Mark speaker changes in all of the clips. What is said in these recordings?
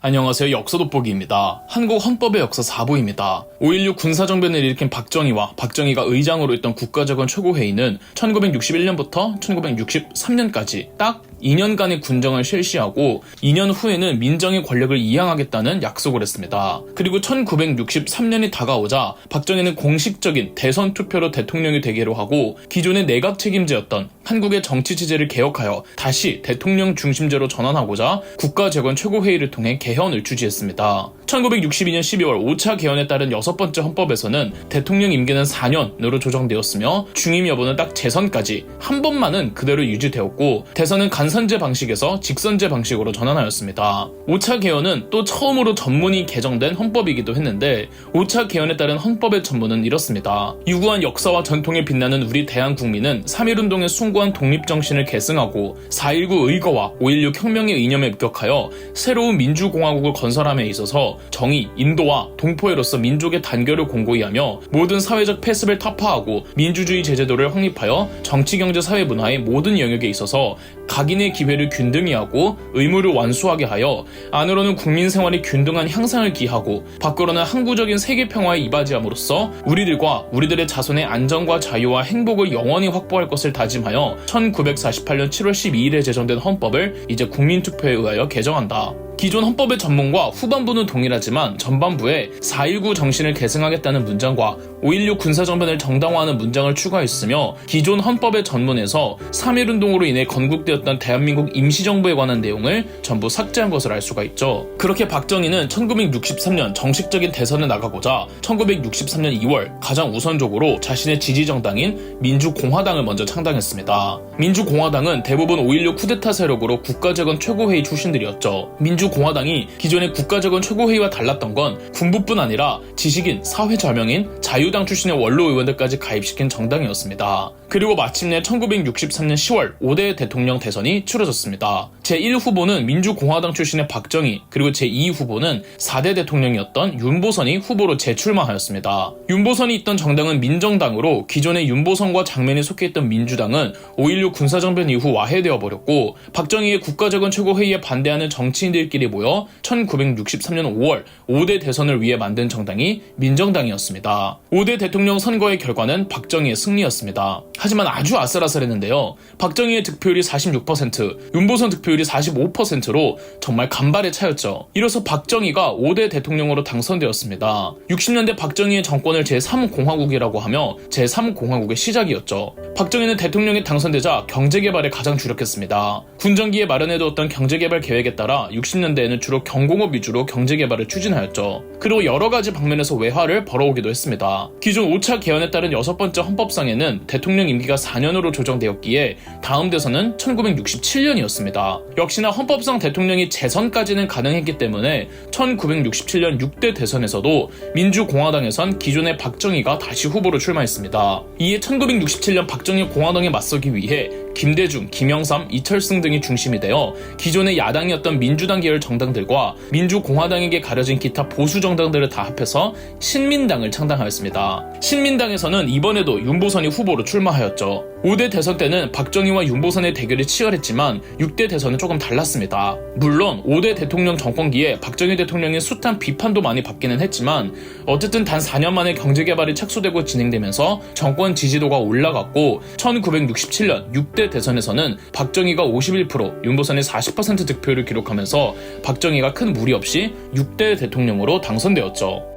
Speaker 1: 안녕하세요. 역사돋보기입니다. 한국 헌법의 역사 4부입니다. 5.16 군사정변을 일으킨 박정희와 박정희가 의장으로 있던 국가적원 최고회의는 1961년부터 1963년까지 딱 2년간의 군정을 실시하고 2년 후에는 민정의 권력을 이양하겠다는 약속을 했습니다. 그리고 1963년이 다가오자 박정희는 공식적인 대선 투표로 대통령이 되기로 하고 기존의 내각 책임제였던 한국의 정치체제를 개혁하여 다시 대통령 중심제로 전환하고자 국가재건 최고회의를 통해 개헌을 주재했습니다. 1962년 12월 5차 개헌에 따른 6번째 헌법에서는 대통령 임기는 4년으로 조정되었으며 중임 여부는 딱 재선까지 한 번만은 그대로 유지되었고 대선은 간선제 방식에서 직선제 방식으로 전환하였습니다. 5차 개헌은 또 처음으로 전문이 개정된 헌법이기도 했는데 5차 개헌에 따른 헌법의 전문은 이렇습니다. 유구한 역사와 전통에 빛나는 우리 대한국민은 3.1운동의 숭고한 독립정신을 계승하고 4.19 의거와 5.16 혁명의 이념에 입각하여 새로운 민주공화국을 건설함에 있어서 정의, 인도와 동포애로서 민족의 단결을 공고히 하며 모든 사회적 폐습을 타파하고 민주주의 제도를 확립하여 정치, 경제, 사회, 문화의 모든 영역에 있어서 각인의 기회를 균등히 하고 의무를 완수하게 하여 안으로는 국민 생활이 균등한 향상을 기하고 밖으로는 항구적인 세계 평화에 이바지함으로써 우리들과 우리들의 자손의 안전과 자유와 행복을 영원히 확보할 것을 다짐하여 1948년 7월 12일에 제정된 헌법을 이제 국민투표에 의하여 개정한다. 기존 헌법의 전문과 후반부는 동일하지만 전반부에 4.19 정신을 계승하겠다는 문장과 5.16 군사정변을 정당화하는 문장을 추가했으며 기존 헌법의 전문에서 3.1운동으로 인해 건국되었던 대한민국 임시정부에 관한 내용을 전부 삭제한 것을 알 수가 있죠. 그렇게 박정희는 1963년 정식적인 대선에 나가고자 1963년 2월 가장 우선적으로 자신의 지지정당인 민주공화당을 먼저 창당했습니다. 민주공화당은 대부분 5.16 쿠데타 세력으로 국가재건 최고회의 출신들이었죠. 민주공화당이 기존의 국가재건 최고회의와 달랐던 건 군부뿐 아니라 지식인, 사회절명인, 자유당 출신의 원로 의원들까지 가입시킨 정당이었습니다. 그리고 마침내 1963년 10월 5대 대통령 대선이 치러졌습니다. 제1후보는 민주공화당 출신의 박정희, 그리고 제2후보는 4대 대통령이었던 윤보선이 후보로 재출마하였습니다. 윤보선이 있던 정당은 민정당으로 기존의 윤보선과 장면이 속해있던 민주당은 5.16 군사정변 이후 와해되어 버렸고 박정희의 국가재건 최고회의에 반대하는 정치인들끼리 모여 1963년 5월 5대 대선을 위해 만든 정당이 민정당이었습니다. 5대 대통령 선거의 결과는 박정희의 승리였습니다. 하지만 아주 아슬아슬했는데요. 박정희의 득표율이 46%, 윤보선 득표율이 45%로 정말 간발의 차였죠. 이로써 박정희가 5대 대통령으로 당선되었습니다. 60년대 박정희의 정권을 제3공화국이라고 하며 제3공화국의 시작이었죠. 박정희는 대통령에 당선되자 경제개발에 가장 주력했습니다. 군정기에 마련해두었던 경제개발 계획에 따라 60년대에는 주로 경공업 위주로 경제개발을 추진하였죠. 그리고 여러가지 방면에서 외화를 벌어오기도 했습니다. 기존 5차 개헌에 따른 6번째 헌법상에는 대통령 임기가 4년으로 조정되었기에 다음 대선은 1967년이었습니다. 역시나 헌법상 대통령이 재선까지는 가능했기 때문에 1967년 6대 대선에서도 민주공화당에선 기존의 박정희가 다시 후보로 출마했습니다. 이에 1967년 박정희 공화당에 맞서기 위해 김대중, 김영삼, 이철승 등이 중심이 되어 기존의 야당이었던 민주당 계열 정당들과 민주공화당에게 가려진 기타 보수 정당들을 다 합해서 신민당을 창당하였습니다. 신민당에서는 이번에도 윤보선이 후보로 출마하였죠. 5대 대선 때는 박정희와 윤보선의 대결이 치열했지만 6대 대선은 조금 달랐습니다. 물론 5대 대통령 정권기에 박정희 대통령의 숱한 비판도 많이 받기는 했지만 어쨌든 단 4년 만에 경제개발이 착수되고 진행되면서 정권 지지도가 올라갔고 1967년 6대 대선에서는 박정희가 51%, 윤보선이 40% 득표를 기록하면서 박정희가 큰 무리 없이 6대 대통령으로 당선되었죠.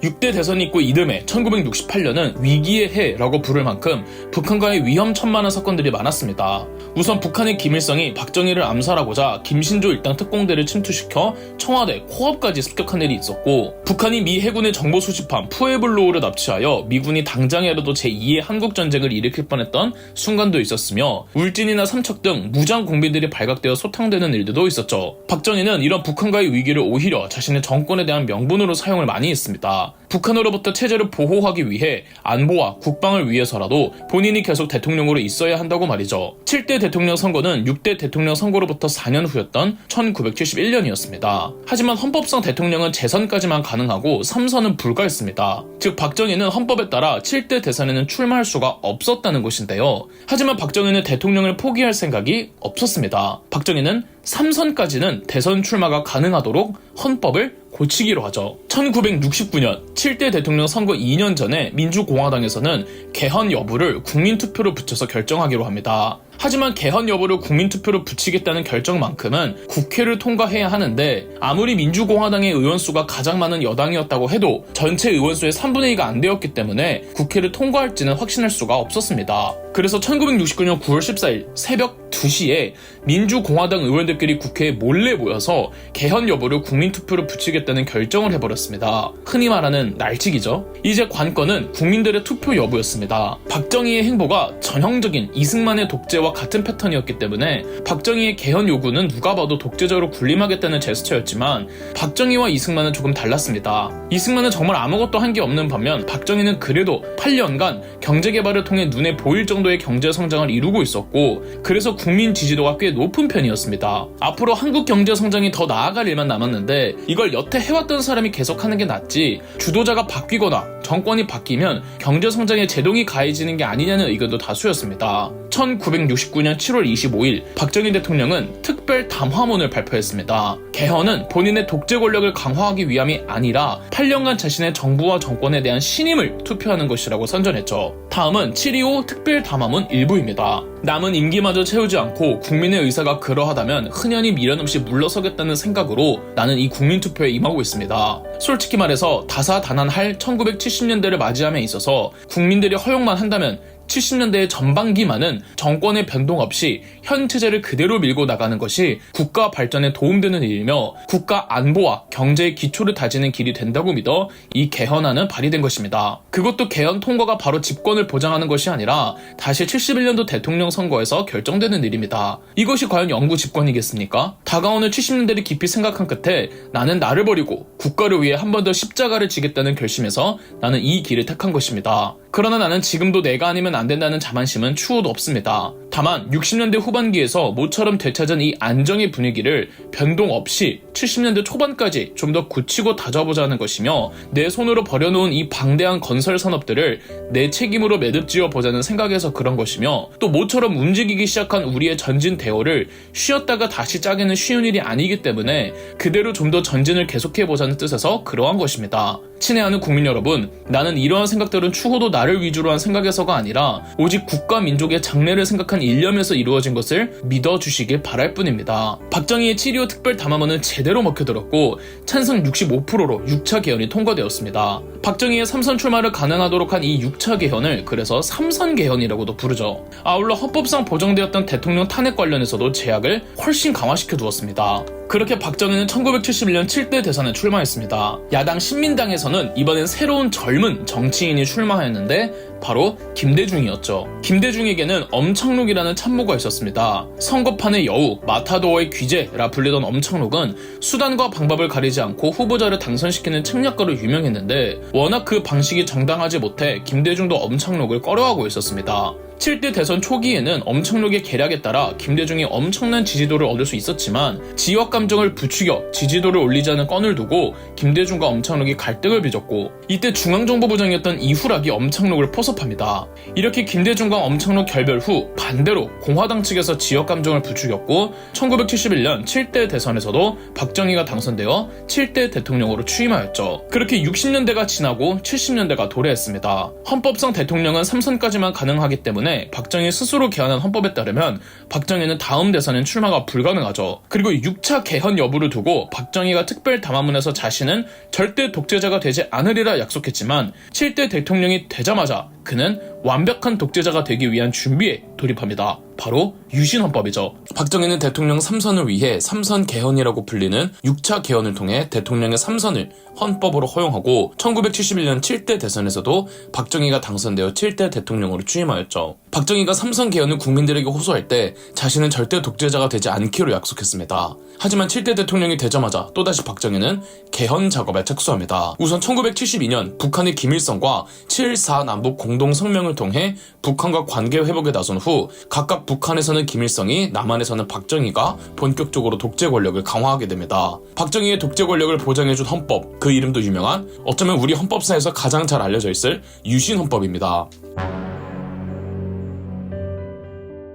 Speaker 1: 6대 대선이 있고 이듬해 1968년은 위기의 해라고 부를 만큼 북한과의 위험천만한 사건들이 많았습니다. 우선 북한의 김일성이 박정희를 암살하고자 김신조 일당 특공대를 침투시켜 청와대 코앞까지 습격한 일이 있었고 북한이 미 해군의 정보 수집함 푸에블로우를 납치하여 미군이 당장이라도 제2의 한국전쟁을 일으킬 뻔했던 순간도 있었으며 울진이나 삼척 등 무장 공비들이 발각되어 소탕되는 일들도 있었죠. 박정희는 이런 북한과의 위기를 오히려 자신의 정권에 대한 명분으로 사용을 많이 했습니다. 했습니다. 북한으로부터 체제를 보호하기 위해 안보와 국방을 위해서라도 본인이 계속 대통령으로 있어야 한다고 말이죠. 7대 대통령 선거는 6대 대통령 선거로부터 4년 후였던 1971년이었습니다. 하지만 헌법상 대통령은 재선까지만 가능하고 3선은 불가했습니다. 즉 박정희는 헌법에 따라 7대 대선에는 출마할 수가 없었다는 것인데요. 하지만 박정희는 대통령을 포기할 생각이 없었습니다. 박정희는 3선까지는 대선 출마가 가능하도록 헌법을 고치기로 하죠. 1969년 7대 대통령 선거 2년 전에 민주공화당에서는 개헌 여부를 국민투표로 붙여서 결정하기로 합니다. 하지만 개헌 여부를 국민투표로 붙이겠다는 결정만큼은 국회를 통과해야 하는데 아무리 민주공화당의 의원수가 가장 많은 여당이었다고 해도 전체 의원수의 3분의 2가 안 되었기 때문에 국회를 통과할지는 확신할 수가 없었습니다. 그래서 1969년 9월 14일 새벽 2시에 민주공화당 의원들끼리 국회에 몰래 모여서 개헌 여부를 국민투표로 붙이겠다는 결정을 해버렸습니다. 흔히 말하는 날치기죠. 이제 관건은 국민들의 투표 여부였습니다. 박정희의 행보가 전형적인 이승만의 독재와 같은 패턴이었기 때문에 박정희의 개헌 요구는 누가 봐도 독재적으로 군림하겠다는 제스처였지만 박정희와 이승만은 조금 달랐습니다. 이승만은 정말 아무것도 한 게 없는 반면 박정희는 그래도 8년간 경제개발을 통해 눈에 보일 정도의 경제성장을 이루고 있었고 그래서 국민 지지도가 꽤 높은 편이었습니다. 앞으로 한국 경제성장이 더 나아갈 일만 남았는데 이걸 여태 해왔던 사람이 계속하는 게 낫지 주도자가 바뀌거나 정권이 바뀌면 경제성장에 제동이 가해지는 게 아니냐는 의견도 다수였습니다. 1969년 7월 25일 박정희 대통령은 특별 담화문을 발표했습니다. 개헌은 본인의 독재 권력을 강화하기 위함이 아니라 8년간 자신의 정부와 정권에 대한 신임을 투표하는 것이라고 선전했죠. 다음은 7.25 특별 담화문 일부입니다. 남은 임기마저 채우지 않고 국민의 의사가 그러하다면 흔연히 미련 없이 물러서겠다는 생각으로 나는 이 국민투표에 임하고 있습니다. 솔직히 말해서 다사다난할 1970년대를 맞이함에 있어서 국민들이 허용만 한다면 70년대의 전반기만은 정권의 변동 없이 현 체제를 그대로 밀고 나가는 것이 국가 발전에 도움되는 일이며 국가 안보와 경제의 기초를 다지는 길이 된다고 믿어 이 개헌안은 발의된 것입니다. 그것도 개헌 통과가 바로 집권을 보장하는 것이 아니라 다시 71년도 대통령 선거에서 결정되는 일입니다. 이것이 과연 영구 집권이겠습니까? 다가오는 70년대를 깊이 생각한 끝에 나는 나를 버리고 국가를 위해 한 번 더 십자가를 지겠다는 결심에서 나는 이 길을 택한 것입니다. 그러나 나는 지금도 내가 아니면 안 된다는 자만심은 추호도 없습니다. 다만 60년대 후반기에서 모처럼 되찾은 이 안정의 분위기를 변동 없이 70년대 초반까지 좀 더 굳히고 다져보자는 것이며 내 손으로 버려놓은 이 방대한 건설 산업들을 내 책임으로 매듭지어 보자는 생각에서 그런 것이며 또 모처럼 움직이기 시작한 우리의 전진 대오를 쉬었다가 다시 짜기는 쉬운 일이 아니기 때문에 그대로 좀 더 전진을 계속해보자는 뜻에서 그러한 것입니다. 친애하는 국민 여러분, 나는 이러한 생각들은 추호도 나를 위주로 한 생각에서가 아니라 오직 국가 민족의 장래를 생각한 일념에서 이루어진 것을 믿어주시길 바랄 뿐입니다. 박정희의 7.25 특별 담화문은 제대로 먹혀들었고 찬성 65%로 6차 개헌이 통과되었습니다. 박정희의 3선 출마를 가능하도록 한 이 6차 개헌을 그래서 3선 개헌이라고도 부르죠. 아울러 헌법상 보장되었던 대통령 탄핵 관련해서도 제약을 훨씬 강화시켜 두었습니다. 그렇게 박정희는 1971년 7대 대선에 출마했습니다. 야당 신민당에서는 이번엔 새로운 젊은 정치인이 출마하였는데 바로 김대중이었죠. 김대중에게는 엄청록이라는 참모가 있었습니다. 선거판의 여우, 마타도어의 귀재라 불리던 엄청록은 수단과 방법을 가리지 않고 후보자를 당선시키는 책략가로 유명했는데 워낙 그 방식이 정당하지 못해 김대중도 엄청록을 꺼려하고 있었습니다. 7대 대선 초기에는 엄청록의 계략에 따라 김대중이 엄청난 지지도를 얻을 수 있었지만 지역 감정을 부추겨 지지도를 올리자는 건을 두고 김대중과 엄청록이 갈등을 빚었고 이때 중앙정보부장이었던 이후락이 엄청록을 포섭합니다. 이렇게 김대중과 엄청록 결별 후 반대로 공화당 측에서 지역 감정을 부추겼고 1971년 7대 대선에서도 박정희가 당선되어 7대 대통령으로 취임하였죠. 그렇게 60년대가 지나고 70년대가 도래했습니다. 헌법상 대통령은 3선까지만 가능하기 때문에 박정희 스스로 개헌한 헌법에 따르면 박정희는 다음 대선엔 출마가 불가능하죠. 그리고 6차 개헌 여부를 두고 박정희가 특별 담화문에서 자신은 절대 독재자가 되지 않으리라 약속했지만 7대 대통령이 되자마자 그는 완벽한 독재자가 되기 위한 준비에 돌입합니다. 바로 유신헌법이죠. 박정희는 대통령 3선을 위해 3선 개헌이라고 불리는 6차 개헌을 통해 대통령의 3선을 헌법으로 허용하고 1971년 7대 대선에서도 박정희가 당선되어 7대 대통령으로 취임하였죠. 박정희가 3선 개헌을 국민들에게 호소할 때 자신은 절대 독재자가 되지 않기로 약속했습니다. 하지만 7대 대통령이 되자마자 또다시 박정희는 개헌 작업에 착수합니다. 우선 1972년 북한의 김일성과 7.4 남북 공동성명을 통해 북한과 관계 회복에 나선 후 각각 북한에서는 김일성이, 남한에서는 박정희가 본격적으로 독재 권력을 강화하게 됩니다. 박정희의 독재 권력을 보장해준 헌법, 그 이름도 유명한, 어쩌면 우리 헌법사에서 가장 잘 알려져 있을 유신헌법입니다.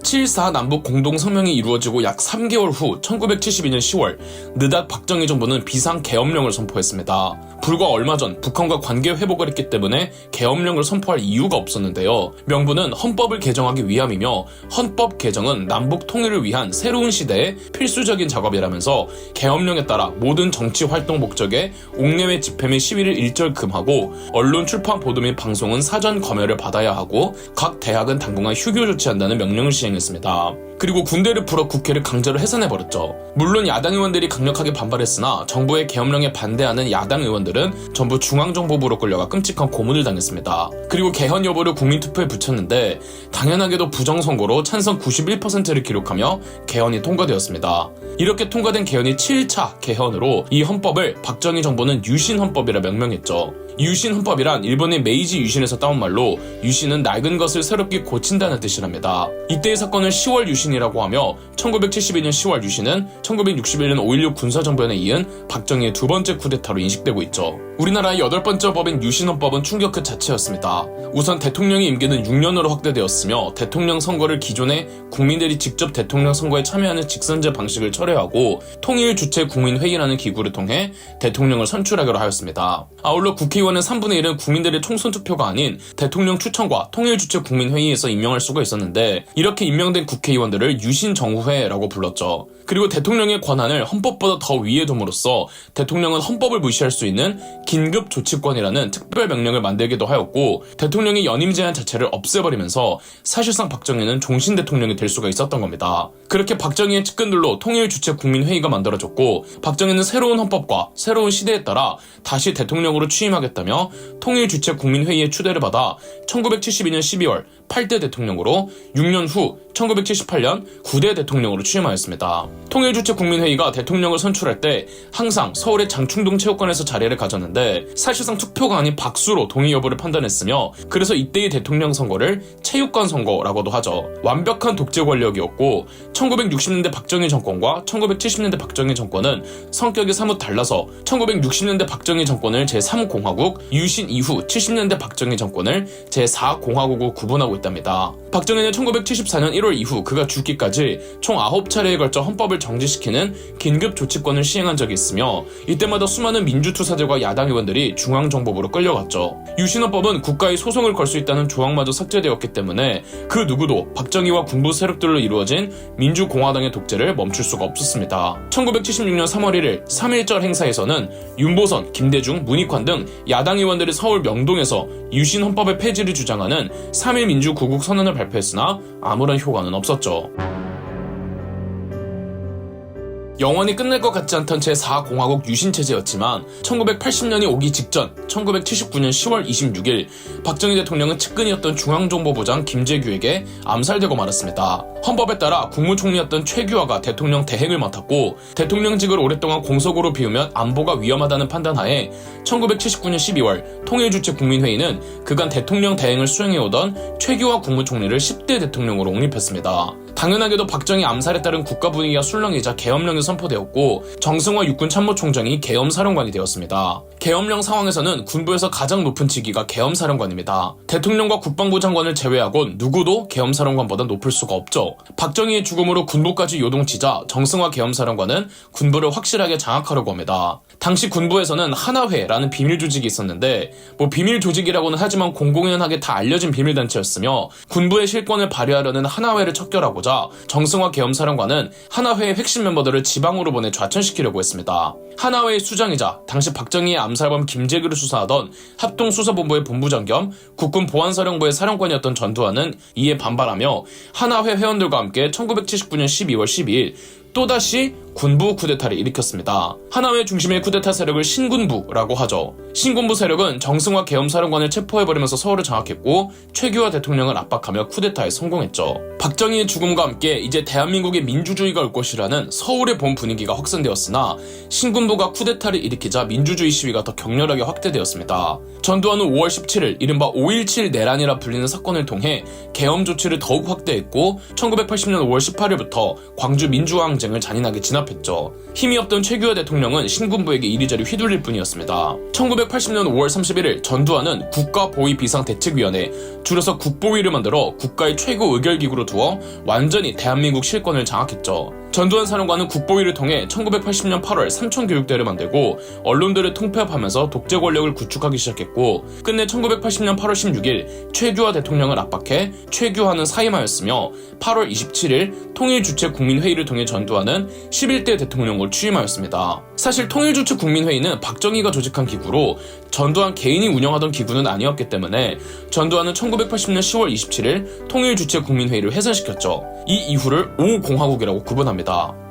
Speaker 1: 7.4 남북 공동성명이 이루어지고 약 3개월 후 1972년 10월 느닷 박정희 정부는 비상계엄령을 선포했습니다. 불과 얼마 전 북한과 관계 회복을 했기 때문에 계엄령을 선포할 이유가 없었는데요. 명분은 헌법을 개정하기 위함이며 헌법 개정은 남북 통일을 위한 새로운 시대의 필수적인 작업이라면서 계엄령에 따라 모든 정치 활동 목적에 옥내외 집회 및 시위를 일절 금하고 언론 출판 보도 및 방송은 사전 검열을 받아야 하고 각 대학은 당분간 휴교 조치한다는 명령을 시행했습니다. 그리고 군대를 풀어 국회를 강제로 해산해버렸죠. 물론 야당 의원들이 강력하게 반발했으나 정부의 계엄령에 반대하는 야당 의원들은 전부 중앙정보부로 끌려가 끔찍한 고문을 당했습니다. 그리고 개헌 여부를 국민투표에 붙였는데 당연하게도 부정선거로 찬성 91%를 기록하며 개헌이 통과되었습니다. 이렇게 통과된 개헌이 7차 개헌으로 이 헌법을 박정희 정부는 유신헌법이라 명명했죠. 유신헌법이란 일본의 메이지 유신에서 따온 말로 유신은 낡은 것을 새롭게 고친다는 뜻이랍니다. 이때의 사건을 10월 유신이라고 하며 1972년 10월 유신은 1961년 5.16 군사정변에 이은 박정희의 두 번째 쿠데타로 인식되고 있죠. 우리나라의 8번째 법인 유신헌법은 충격 그 자체였습니다. 우선 대통령의 임기는 6년으로 확대되었으며 대통령 선거를 기존에 국민들이 직접 대통령 선거에 참여하는 직선제 방식을 철회하고 통일주체 국민회의라는 기구를 통해 대통령을 선출하기로 하였습니다. 아울러 국회의원은 3분의 1은 국민들의 총선 투표가 아닌 대통령 추천과 통일주체 국민회의에서 임명할 수가 있었는데 이렇게 임명된 국회의원들을 유신정후회라고 불렀죠. 그리고 대통령의 권한을 헌법보다 더 위에 둠으로써 대통령은 헌법을 무시할 수 있는 긴급조치권이라는 특별명령을 만들기도 하였고 대통령의 연임 제한 자체를 없애버리면서 사실상 박정희는 종신 대통령이 될 수가 있었던 겁니다. 그렇게 박정희의 측근들로 통일주체 국민회의가 만들어졌고 박정희는 새로운 헌법과 새로운 시대에 따라 다시 대통령으로 취임하겠다며 통일주체 국민회의의 추대를 받아 1972년 12월 8대 대통령으로 6년 후 1978년 9대 대통령으로 취임하였습니다. 통일주체 국민회의가 대통령을 선출할 때 항상 서울의 장충동 체육관에서 자리를 가졌는데 사실상 투표가 아닌 박수로 동의 여부를 판단했으며 그래서 이때의 대통령 선거를 체육관 선거라고도 하죠. 완벽한 독재 권력이었고 1960년대 박정희 정권과 1970년대 박정희 정권은 성격이 사뭇 달라서 1960년대 박정희 정권을 제3공화국, 유신 이후 70년대 박정희 정권을 제4공화국으로 구분하고 있답니다. 박정희는 1974년 1월 이후 그가 죽기까지 총 9차례에 걸쳐 헌법을 정지시키는 긴급조치권을 시행한 적이 있으며 이때마다 수많은 민주투사들과 야당 의원들이 중앙정보부로 끌려갔죠. 유신헌법은 국가의 소송을 걸 수 있다는 조항마저 삭제되었기 때문에 그 누구도 박정희와 군부 세력들로 이루어진 민주공화당의 독재를 멈출 수가 없었습니다. 1976년 3월 1일 3.1절 행사에서는 윤보선, 김대중, 문익환 등 야당 의원들이 서울 명동에서 유신헌법의 폐지를 주장하는 3.1 민주구국 선언을 발표했으나 아무런 효과는 없었죠. 영원히 끝날 것 같지 않던 제4공화국 유신체제였지만 1980년이 오기 직전 1979년 10월 26일 박정희 대통령은 측근이었던 중앙정보부장 김재규에게 암살되고 말았습니다. 헌법에 따라 국무총리였던 최규하가 대통령 대행을 맡았고 대통령직을 오랫동안 공석으로 비우면 안보가 위험하다는 판단하에 1979년 12월 통일주체 국민회의는 그간 대통령 대행을 수행해오던 최규하 국무총리를 10대 대통령으로 옹립했습니다. 당연하게도 박정희 암살에 따른 국가 분위기가 술렁이자 계엄령이 선포되었고 정승화 육군 참모총장이 계엄사령관이 되었습니다. 계엄령 상황에서는 군부에서 가장 높은 직위가 계엄사령관입니다. 대통령과 국방부 장관을 제외하곤 누구도 계엄사령관보다 높을 수가 없죠. 박정희의 죽음으로 군부까지 요동치자 정승화 계엄사령관은 군부를 확실하게 장악하려고 합니다. 당시 군부에서는 하나회라는 비밀 조직이 있었는데 비밀 조직이라고는 하지만 공공연하게 다 알려진 비밀단체였으며 군부의 실권을 발휘하려는 하나회를 척결하고자 하고자 정승화 계엄사령관은 하나회의 핵심 멤버들을 지방으로 보내 좌천시키려고 했습니다. 하나회의 수장이자 당시 박정희의 암살범 김재규를 수사하던 합동수사본부의 본부장 겸 국군보안사령부의 사령관이었던 전두환은 이에 반발하며 하나회 회원들과 함께 1979년 12월 12일 또다시 군부 쿠데타를 일으켰습니다. 하나회 중심의 쿠데타 세력을 신군부라고 하죠. 신군부 세력은 정승화 계엄사령관을 체포해버리면서 서울을 장악했고 최규하 대통령을 압박하며 쿠데타에 성공했죠. 박정희의 죽음과 함께 이제 대한민국의 민주주의가 올 것이라는 서울의 봄 분위기가 확산되었으나 신군부가 쿠데타를 일으키자 민주주의 시위가 더 격렬하게 확대되었습니다. 전두환은 5월 17일 이른바 5.17 내란이라 불리는 사건을 통해 계엄 조치를 더욱 확대했고 1980년 5월 18일부터 광주 민주화항쟁을 잔인하게 진압했죠. 힘이 없던 최규하 대통령은 신군부에게 이리저리 휘둘릴 뿐이었습니다. 1980년 5월 31일 전두환은 국가보위비상대책위원회, 줄여서 국보위를 만들어 국가의 최고 의결기구로 두어 완전히 대한민국 실권을 장악했죠. 전두환 사령관은 국보위를 통해 1980년 8월 삼천교육대를 만들고 언론들을 통폐합하면서 독재 권력을 구축하기 시작했고 끝내 1980년 8월 16일 최규하 대통령을 압박해 최규하는 사임하였으며 8월 27일 통일주체국민회의를 통해 전두환은 11대 대통령으로 취임하였습니다. 사실 통일주체국민회의는 박정희가 조직한 기구로 전두환 개인이 운영하던 기구는 아니었기 때문에 전두환은 1980년 10월 27일 통일주체국민회의를 해산시켰죠. 이 이후를 5공화국이라고 구분합니다.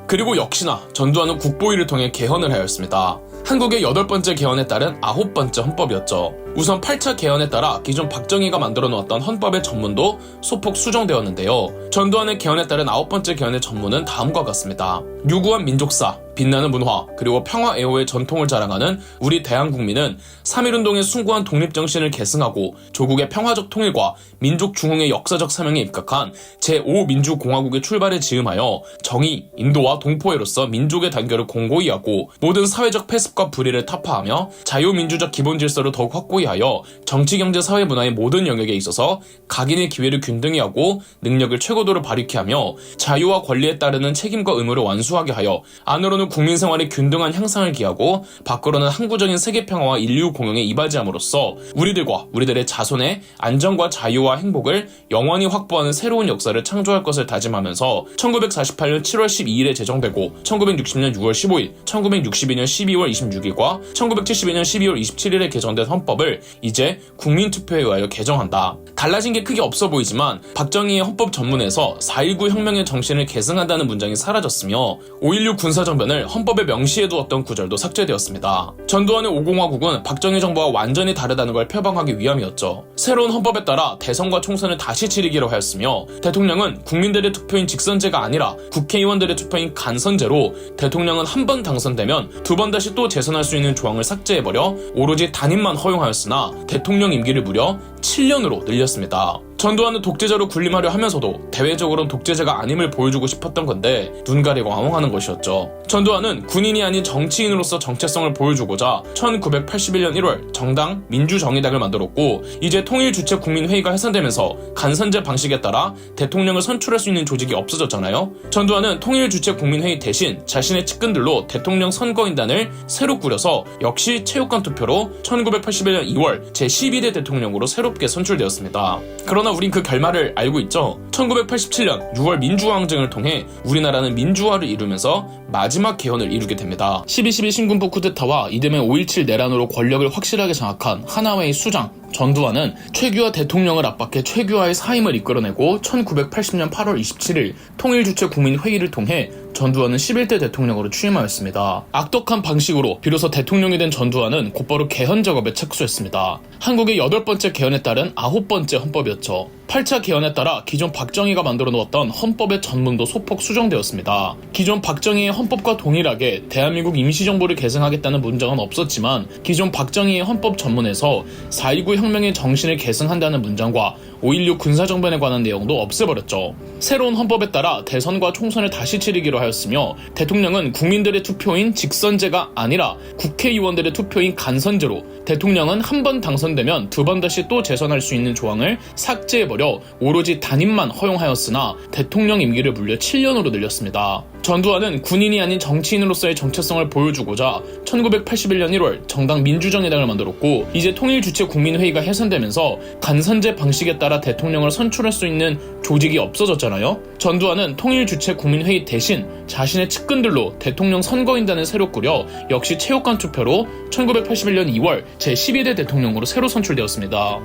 Speaker 1: 그리고 역시나 전두환은 국보위를 통해 개헌을 하였습니다. 한국의 8번째 개헌에 따른 9번째 헌법이었죠. 우선 8차 개헌에 따라 기존 박정희가 만들어 놓았던 헌법의 전문도 소폭 수정되었는데요. 전두환의 개헌에 따른 9번째 개헌의 전문은 다음과 같습니다. 유구한 민족사, 빛나는 문화, 그리고 평화애호의 전통을 자랑하는 우리 대한국민은 3.1운동의 숭고한 독립정신을 계승하고 조국의 평화적 통일과 민족 중흥의 역사적 사명에 입각한 제5민주공화국의 출발에 지음하여 정의, 인도와 동포애로서 민족의 단결을 공고히 하고 모든 사회적 폐습과 불의를 타파하며 자유민주적 기본질서를 더욱 확고히 하여 정치, 경제, 사회, 문화의 모든 영역에 있어서 각인의 기회를 균등히 하고 능력을 최고도로 발휘케 하며 자유와 권리에 따르는 책임과 의무를 완수하게 하여 안으로는 국민 생활의 균등한 향상을 기하고 밖으로는 항구적인 세계 평화와 인류 공영에 이바지함으로써 우리들과 우리들의 자손의 안전과 자유와 행복을 영원히 확보하는 새로운 역사를 창조할 것을 다짐하면서 1948년 7월 12일에 제정되고 1960년 6월 15일, 1962년 12월 26일과 1972년 12월 27일에 개정된 헌법을 이제 국민투표에 의하여 개정한다. 달라진 게 크게 없어 보이지만 박정희의 헌법 전문에서 4.19 혁명의 정신을 계승한다는 문장이 사라졌으며 5.16 군사정변을 헌법에 명시해두었던 구절도 삭제되었습니다. 전두환의 5공화국은 박정희 정부와 완전히 다르다는 걸 표방하기 위함이었죠. 새로운 헌법에 따라 대선과 총선을 다시 치르기로 하였으며 대통령은 국민들의 투표인 직선제가 아니라 국회의원들의 투표인 간선제로 대통령은 한 번 당선되면 2번 다시 또 재선할 수 있는 조항을 삭제해버려 오로지 단임만 허용하였으나 대통령 임기를 무려 7년으로 늘렸습니다. 전두환은 독재자로 군림하려 하면서도 대외적으로는 독재자가 아님을 보여주고 싶었던 건데 눈 가리고 아웅하는 것이었죠. 전두환은 군인이 아닌 정치인으로서 정체성을 보여주고자 1981년 1월 정당 민주정의당을 만들었고 이제 통일주체국민회의가 해산되면서 간선제 방식에 따라 대통령을 선출할 수 있는 조직이 없어졌잖아요. 전두환은 통일주체국민회의 대신 자신의 측근들로 대통령 선거인단을 새로 꾸려서 역시 체육관 투표로 1981년 2월 제12대 대통령으로 새롭게 선출되었습니다. 그러나 우린 그 결말을 알고 있죠. 1987년 6월 민주화항쟁을 통해 우리나라는 민주화를 이루면서 마지막 개헌을 이루게 됩니다. 12.12 신군부 쿠데타와 이듬해 5.17 내란으로 권력을 확실하게 장악한 하나회의 수장 전두환은 최규하 대통령을 압박해 최규하의 사임을 이끌어내고 1980년 8월 27일 통일주체국민회의를 통해 전두환은 11대 대통령으로 취임하였습니다. 악독한 방식으로 비로소 대통령이 된 전두환은 곧바로 개헌 작업에 착수했습니다. 한국의 8번째 개헌에 따른 9번째 헌법이었죠. 8차 개헌에 따라 기존 박정희가 만들어 놓았던 헌법의 전문도 소폭 수정되었습니다. 기존 박정희의 헌법과 동일하게 대한민국 임시정부를 계승하겠다는 문장은 없었지만 기존 박정희의 헌법 전문에서 4.19 혁명의 정신을 계승한다는 문장과 5.16 군사정변에 관한 내용도 없애버렸죠. 새로운 헌법에 따라 대선과 총선을 다시 치르기로 하였으며 대통령은 국민들의 투표인 직선제가 아니라 국회의원들의 투표인 간선제로 대통령은 한 번 당선되면 2번 다시 또 재선할 수 있는 조항을 삭제해버렸습니다. 버려 오로지 단임만 허용하였으나 대통령 임기를 무려 7년으로 늘렸습니다. 전두환은 군인이 아닌 정치인으로서의 정체성을 보여주고자 1981년 1월 정당 민주정의당을 만들었고, 이제 통일주체 국민회의가 해산되면서 간선제 방식에 따라 대통령을 선출할 수 있는 조직이 없어졌잖아요. 전두환은 통일주체 국민회의 대신 자신의 측근들로 대통령 선거인단을 새로 꾸려 역시 체육관 투표로 1981년 2월 제12대 대통령으로 새로 선출되었습니다.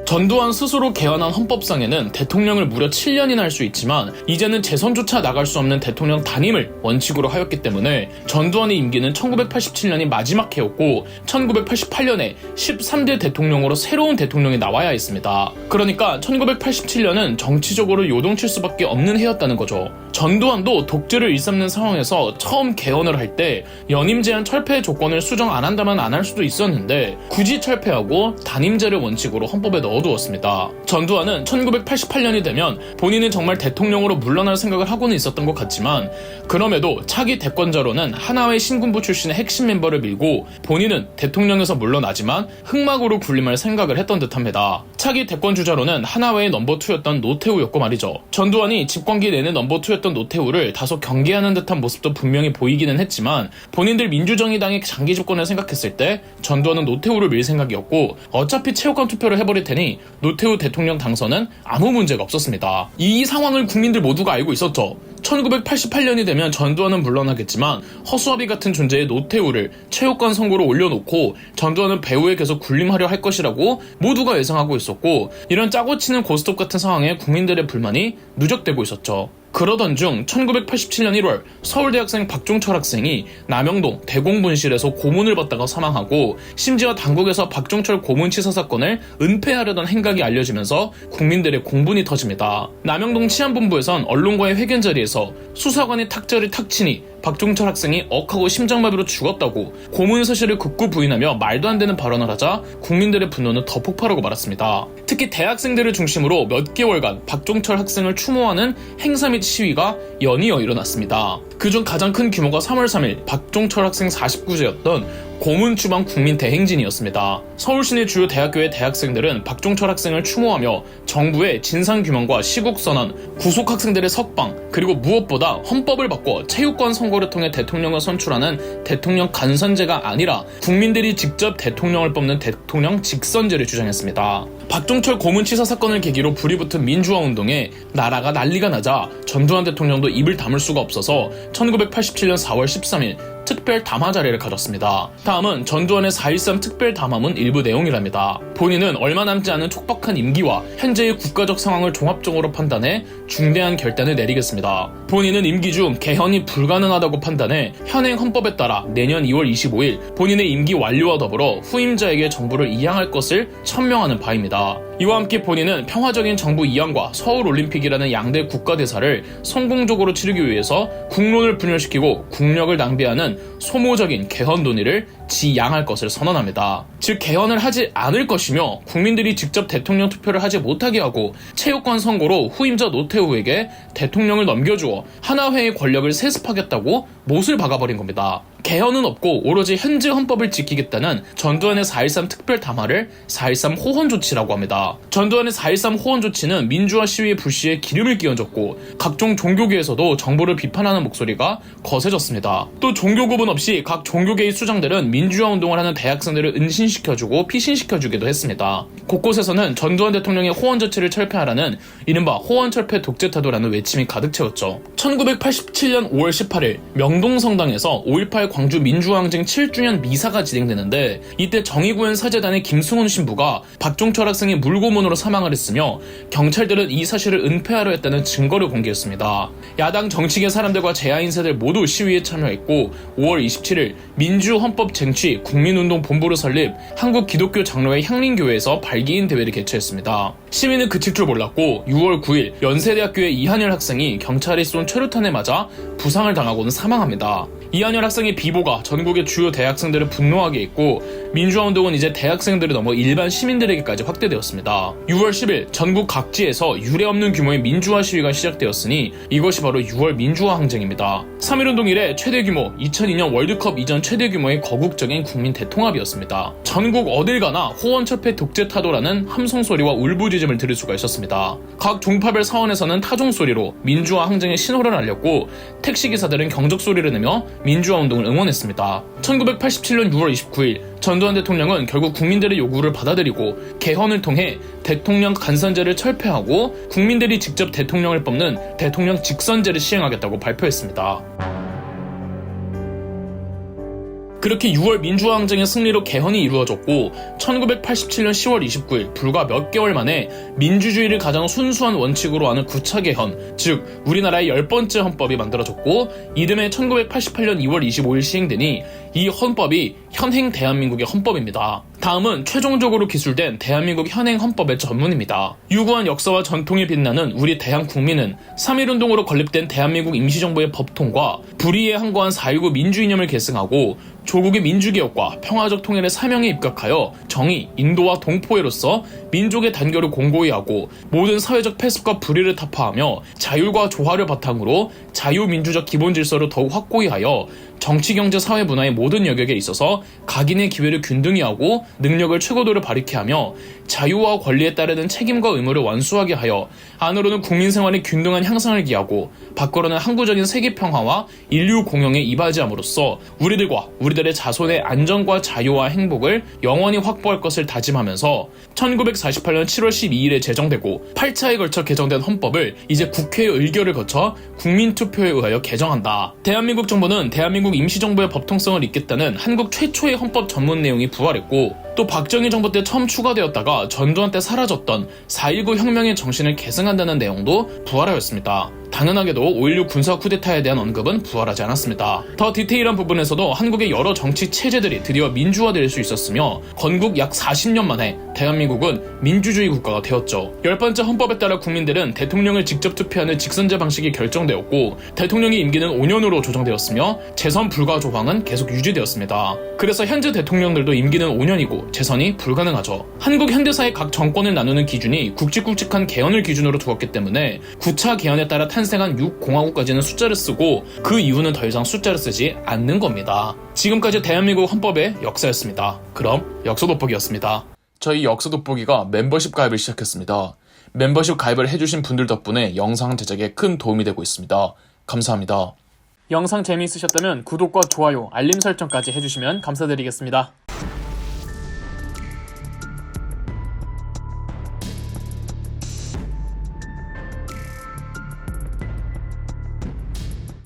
Speaker 1: 전두환 스스로 개헌한 헌법상에는 대통령을 무려 7년이나 할 수 있지만 이제는 재선조차 나갈 수 없는 대통령 단임을 원칙으로 하였기 때문에 전두환의 임기는 1987년이 마지막 해였고 1988년에 13대 대통령으로 새로운 대통령이 나와야 했습니다. 그러니까 1987년은 정치적으로 요동칠 수밖에 없는 해였다는 거죠. 전두환도 독재를 일삼는 상황에서 처음 개헌을 할 때 연임 제한 철폐 조건을 수정 안 한다면 안 할 수도 있었는데 굳이 철폐하고 단임제를 원칙으로 헌법에 넣어두었습니다. 전두환은 1988년이 되면 본인은 정말 대통령으로 물러날 생각을 하고는 있었던 것 같지만 그럼에도 차기 대권자로는 하나회 신군부 출신의 핵심 멤버를 밀고 본인은 대통령에서 물러나지만 흑막으로 군림할 생각을 했던 듯합니다. 차기 대권 주자로는 하나회의 넘버2였던 노태우였고 말이죠. 전두환이 집권기 내내 넘버2였던 노태우를 다소 경계하는 듯한 모습도 분명히 보이기는 했지만 본인들 민주정의당의 장기 집권을 생각했을 때 전두환은 노태우를 밀 생각이었고 어차피 체육관 투표를 해버릴 테니 노태우 대통령 당선은 아무 문제가 없었습니다. 이 상황을 국민들 모두가 알고 있었죠. 1988년이 되면 전두환은 물러나겠지만 허수아비 같은 존재의 노태우를 체육관 선거로 올려놓고 전두환은 배후에 계속 군림하려 할 것이라고 모두가 예상하고 있었고, 이런 짜고 치는 고스톱 같은 상황에 국민들의 불만이 누적되고 있었죠. 그러던 중 1987년 1월 서울대학생 박종철 학생이 남영동 대공분실에서 고문을 받다가 사망하고, 심지어 당국에서 박종철 고문치사 사건을 은폐하려던 행각이 알려지면서 국민들의 공분이 터집니다. 남영동 치안본부에선 언론과의 회견 자리에서 수사관이 탁자를 탁 치니 박종철 학생이 억하고 심장마비로 죽었다고 고문 사실을 극구 부인하며 말도 안 되는 발언을 하자 국민들의 분노는 더 폭발하고 말았습니다. 특히 대학생들을 중심으로 몇 개월간 박종철 학생을 추모하는 행사 및 시위가 연이어 일어났습니다. 그중 가장 큰 규모가 3월 3일 박종철 학생 49제였던 고문추방 국민 대행진이었습니다. 서울시내 주요 대학교의 대학생들은 박종철 학생을 추모하며 정부의 진상규명과 시국선언, 구속 학생들의 석방, 그리고 무엇보다 헌법을 바꿔 체육관 선거를 통해 대통령을 선출하는 대통령 간선제가 아니라 국민들이 직접 대통령을 뽑는 대통령 직선제를 주장했습니다. 박종철 고문치사 사건을 계기로 불이 붙은 민주화운동에 나라가 난리가 나자 전두환 대통령도 입을 다물 수가 없어서 1987년 4월 13일 특별 담화 자리를 가졌습니다. 다음은 전두환의 4.13 특별 담화문 일부 내용이랍니다. 본인은 얼마 남지 않은 촉박한 임기와 현재의 국가적 상황을 종합적으로 판단해 중대한 결단을 내리겠습니다. 본인은 임기 중 개헌이 불가능하다고 판단해 현행 헌법에 따라 내년 2월 25일 본인의 임기 완료와 더불어 후임자에게 정부를 이양할 것을 천명하는 바입니다. 이와 함께 본인은 평화적인 정부 이양과 서울올림픽이라는 양대 국가대사를 성공적으로 치르기 위해서 국론을 분열시키고 국력을 낭비하는 소모적인 개헌 논의를 지양할 것을 선언합니다. 즉 개헌을 하지 않을 것이며 국민들이 직접 대통령 투표를 하지 못하게 하고 체육관 선거로 후임자 노태우에게 대통령을 넘겨주어 하나회의 권력을 세습하겠다고 못을 박아버린 겁니다. 개헌은 없고 오로지 현재 헌법을 지키겠다는 전두환의 4.13 특별 담화를 4.13 호헌 조치라고 합니다. 전두환의 4.13 호헌 조치는 민주화 시위의 불씨에 기름을 끼얹었고 각종 종교계에서도 정부를 비판하는 목소리가 거세졌습니다. 또 종교 구분 없이 각 종교계의 수장들은 민주화 운동을 하는 대학생들을 은신시켜주고 피신시켜주기도 했습니다. 곳곳에서는 전두환 대통령의 호헌 조치를 철폐하라는 이른바 호헌 철폐 독재 태도라는 외침이 가득 채웠죠. 1987년 5월 18일 명동성당에서 5.18 광주 민주화항쟁 7주년 미사가 진행되는데 이때 정의구현 사재단의 김승훈 신부가 박종철 학생이 물고문으로 사망을 했으며 경찰들은 이 사실을 은폐하려 했다는 증거를 공개했습니다. 야당 정치계 사람들과 재하인사들 모두 시위에 참여했고 5월 27일 민주헌법쟁취 국민운동본부를 설립 한국기독교 장로회 향림교회에서 발기인 대회를 개최했습니다. 시민은 그칠 줄 몰랐고 6월 9일 연세대학교의 이한열 학생이 경찰이 쏜 최루탄에 맞아 부상을 당하고는 사망합니다. 이한열 학생의 비보가 전국의 주요 대학생들을 분노하게 했고 민주화운동은 이제 대학생들을 넘어 일반 시민들에게까지 확대되었습니다. 6월 10일 전국 각지에서 유례없는 규모의 민주화 시위가 시작되었으니 이것이 바로 6월 민주화 항쟁입니다. 3.1운동 이래 최대 규모, 2002년 월드컵 이전 최대 규모의 거국적인 국민 대통합이었습니다. 전국 어딜 가나 호원철폐 독재타도라는 함성소리와 울부짖음을 들을 수가 있었습니다. 각 종파별 사원에서는 타종소리로 민주화 항쟁의 신호를 알렸고 택시기사들은 경적소리를 내며 민주화운동을 응원했습니다. 1987년 6월 29일 전두환 대통령은 결국 국민들의 요구를 받아들이고 개헌을 통해 대통령 간선제를 철폐하고 국민들이 직접 대통령을 뽑는 대통령 직선제를 시행하겠다고 발표했습니다. 그렇게 6월 민주화 항쟁의 승리로 개헌이 이루어졌고 1987년 10월 29일 불과 몇 개월 만에 민주주의를 가장 순수한 원칙으로 하는 9차 개헌, 즉 우리나라의 10번째 헌법이 만들어졌고 이듬해 1988년 2월 25일 시행되니 이 헌법이 현행 대한민국의 헌법입니다. 다음은 최종적으로 기술된 대한민국 현행 헌법의 전문입니다. 유구한 역사와 전통이 빛나는 우리 대한국민은 3.1운동으로 건립된 대한민국 임시정부의 법통과 불의에 항거한 4.19 민주이념을 계승하고 조국의 민주개혁과 평화적 통일의 사명에 입각하여 정의, 인도와 동포애로서 민족의 단결을 공고히 하고 모든 사회적 폐습과 불의를 타파하며 자율과 조화를 바탕으로 자유민주적 기본질서를 더욱 확고히 하여 정치, 경제, 사회, 문화의 모든 영역에 있어서 각인의 기회를 균등히 하고 능력을 최고도로 발휘케 하며 자유와 권리에 따르는 책임과 의무를 완수하게 하여 안으로는 국민 생활의 균등한 향상을 기하고 밖으로는 항구적인 세계 평화와 인류 공영에 이바지함으로써 우리들과 우리들의 자손의 안전과 자유와 행복을 영원히 확보할 것을 다짐하면서 1948년 7월 12일에 제정되고 8차에 걸쳐 개정된 헌법을 이제 국회의 의결을 거쳐 국민투표에 의하여 개정한다. 대한민국 정부는 대한민국 임시정부의 법통성을 잇겠다는 한국 최초의 헌법 전문 내용이 부활했고 또 박정희 정부 때 처음 추가되었다가 전두환 때 사라졌던 4.19 혁명의 정신을 계승한다는 내용도 부활하였습니다. 당연하게도 5.16 군사 쿠데타에 대한 언급은 부활하지 않았습니다. 더 디테일한 부분에서도 한국의 여러 정치 체제들이 드디어 민주화될 수 있었으며 건국 약 40년 만에 대한민국은 민주주의 국가가 되었죠. 10번째 헌법에 따라 국민들은 대통령을 직접 투표하는 직선제 방식이 결정되었고 대통령의 임기는 5년으로 조정되었으며 재선 불가 조항은 계속 유지되었습니다. 그래서 현재 대통령들도 임기는 5년이고 재선이 불가능하죠. 한국 현대사의 각 정권을 나누는 기준이 굵직굵직한 개헌을 기준으로 두었기 때문에 9차 개헌에 따라 탄생한 6공화국까지는 숫자를 쓰고 그 이후는 더 이상 숫자를 쓰지 않는 겁니다. 지금까지 대한민국 헌법의 역사였습니다. 그럼 역사 돋보기였습니다. 저희 역사 돋보기가 멤버십 가입을 시작했습니다. 멤버십 가입을 해주신 분들 덕분에 영상 제작에 큰 도움이 되고 있습니다. 감사합니다. 영상 재미있으셨다면 구독과 좋아요, 알림 설정까지 해주시면 감사드리겠습니다.